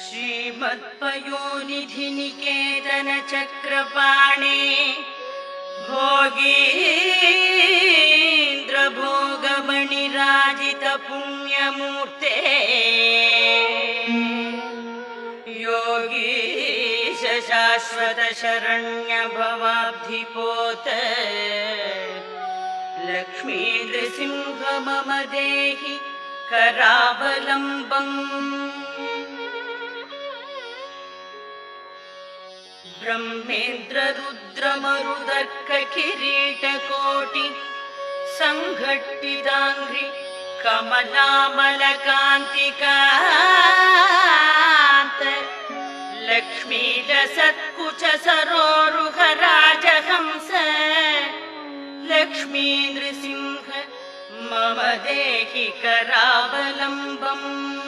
श्रीमत्पयोनिधि निकेतन चक्रपाणे भोगीन्द्र भोगमणिराजित पुण्यमूर्ते योगीश शाश्वत शरण्य भवाब्धिपोत लक्ष्मी नृसिंह मम देहि करावलम्बम् ब्रह्मेन्द्र रुद्र मरुदर्क किरीटकोटि संघट्टिताङ्घ्रि कमलामलकान्तिकान्त लक्ष्मी लसत्कुच सरोरुहर